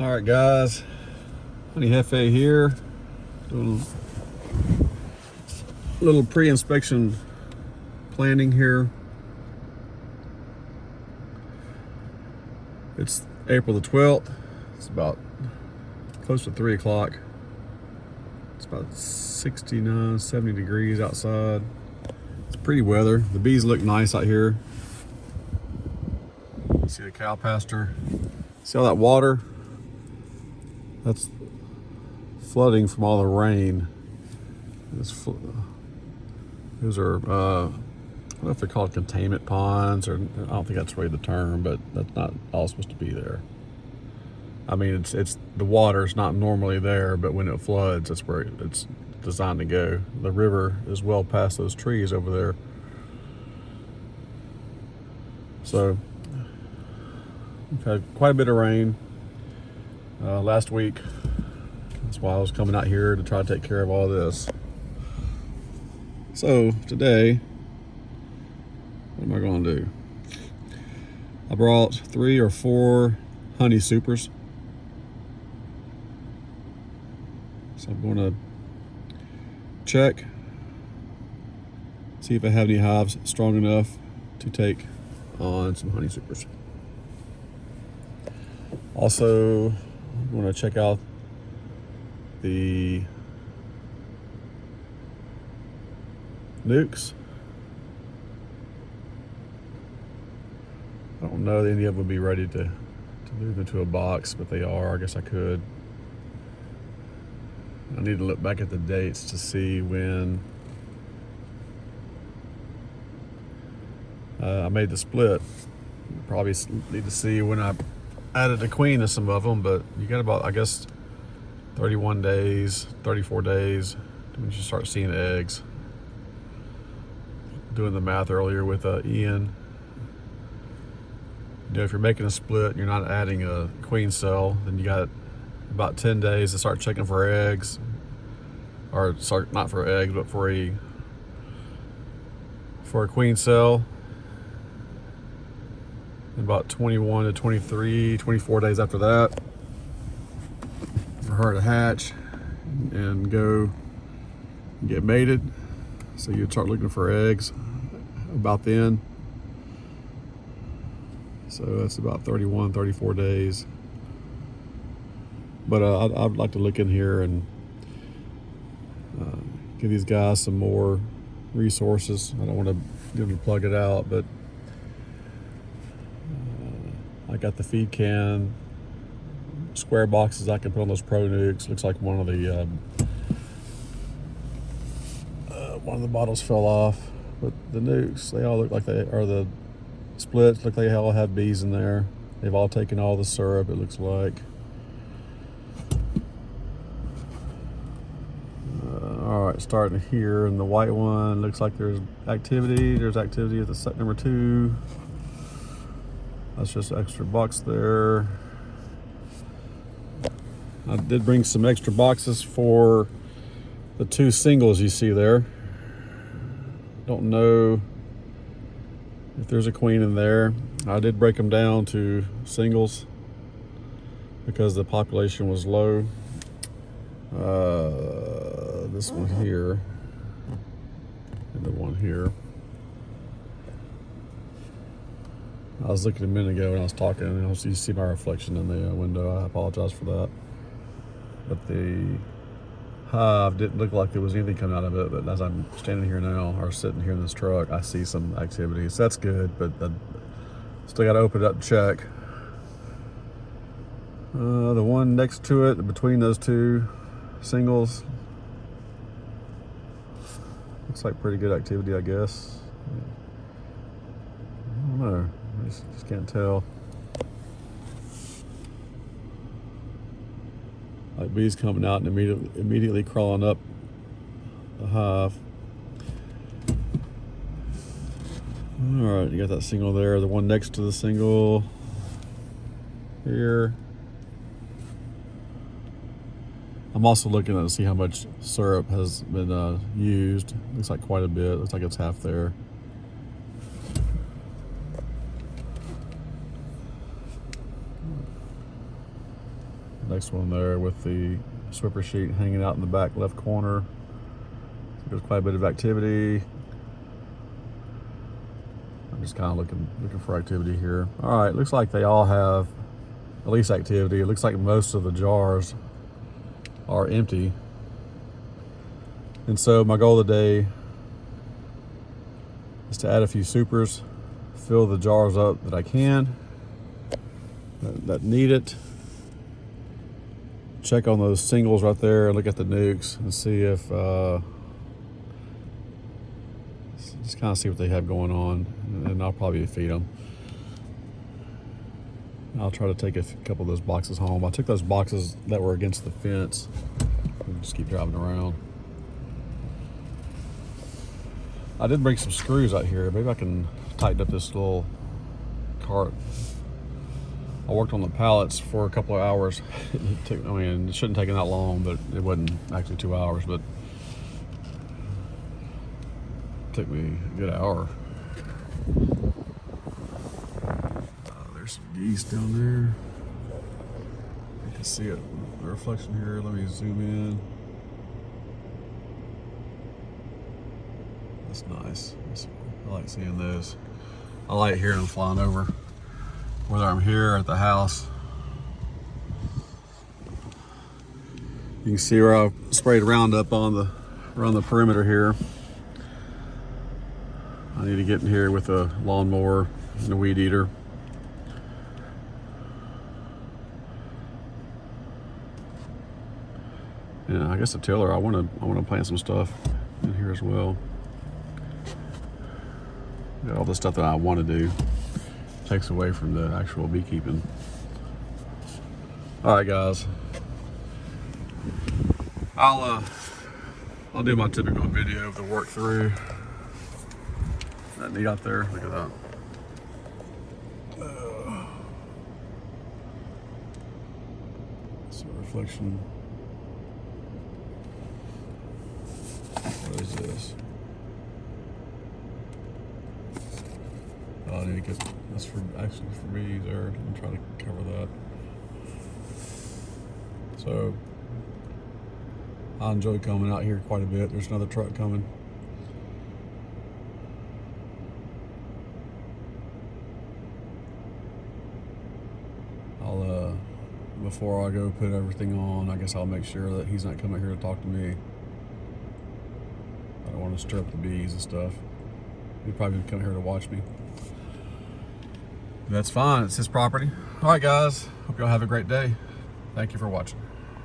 All right, guys. Jefe here. Little pre-inspection planning here. It's April the 12th. It's about close to 3 o'clock. It's about 69, 70 degrees outside. It's pretty weather. The bees look nice out here. See the cow pasture. See all that water? That's flooding from all the rain. Those are, I don't know if they're called containment ponds, or I don't think that's really the term, but that's not all supposed to be there. I mean, it's the water's not normally there, but when it floods, that's where it's designed to go. The river is well past those trees over there. So we've had quite a bit of rain last week. That's why I was coming out here to try to take care of all this. So today, what am I going to do? I brought 3 or 4 honey supers. So I'm going to check, see if I have any hives strong enough to take on some honey supers. Also, I'm going to check out the nukes. I don't know that any of them would be ready to move into a box, but they are. I guess I could. I need to look back at the dates to see when I made the split. Probably need to see when I added a queen to some of them, but you got about, I guess, 31 days, 34 days when you start seeing eggs. Doing the math earlier with Ian. You know, if you're making a split and you're not adding a queen cell, then you got about 10 days to start checking for eggs, or start, not for eggs, but for a queen cell. And about 21 to 23, 24 days after that for her to hatch and go get mated. So you'd start looking for eggs about then. So that's about 31, 34 days. But I'd like to look in here and give these guys some more resources. I don't want to give them to plug it out, but I got the feed can, square boxes I can put on those pro nukes. Looks like one of the bottles fell off, but the nukes, they all look like they are, the splits look like they all have bees in there. They've all taken all the syrup, it looks like. All right, starting here in the white one, looks like there's activity. There's activity at the set number 2. That's just extra box there. I did bring some extra boxes for the 2 singles you see there. Don't know if there's a queen in there. I did break them down to singles because the population was low. This one here and the one here. I was looking a minute ago when I was talking, and you see my reflection in the window. I apologize for that. But the hive didn't look like there was anything coming out of it, but as I'm standing here now, or sitting here in this truck, I see some activity. So that's good, but I still got to open it up and check. The one next to it, between those 2 singles, looks like pretty good activity, I guess. I don't know. I just can't tell. Like bees coming out and immediately crawling up the hive. All right, you got that single there. The one next to the single here. I'm also looking to see how much syrup has been used. Looks like quite a bit. Looks like it's half there. Next one there with the swipper sheet hanging out in the back left corner. There's quite a bit of activity. I'm just kind of looking for activity here. All right, looks like they all have at least activity. It looks like most of the jars are empty. And so my goal of the day is to add a few supers, fill the jars up that I can, that need it. Check on those singles right there, look at the nukes and see if, just kind of see what they have going on, and I'll probably feed them. I'll try to take a couple of those boxes home. I took those boxes that were against the fence and just keep driving around. I did bring some screws out here. Maybe I can tighten up this little cart. I worked on the pallets for a couple of hours. It shouldn't take that long, but it wasn't actually 2 hours, but it took me a good hour. There's some geese down there. You can see it, the reflection here. Let me zoom in. That's nice. I like seeing those. I like hearing them flying over, whether I'm here or at the house. You can see where I've sprayed Roundup around the perimeter here. I need to get in here with a lawnmower and a weed eater. Yeah, I guess a tiller. I want to plant some stuff in here as well. Got all the stuff that I want to do. Takes away from the actual beekeeping. All right, guys. I'll do my typical video of the work through. That neat out there. Look at that. It's a reflection. What is this? I need to get, that's actually for bees there. I'm trying to cover that. So I enjoy coming out here quite a bit. There's another truck coming. Before I go put everything on, I guess I'll make sure that he's not coming here to talk to me. I don't want to stir up the bees and stuff. He'd probably come here to watch me. That's fine, it's his property. All right, guys, hope y'all have a great day. Thank you for watching.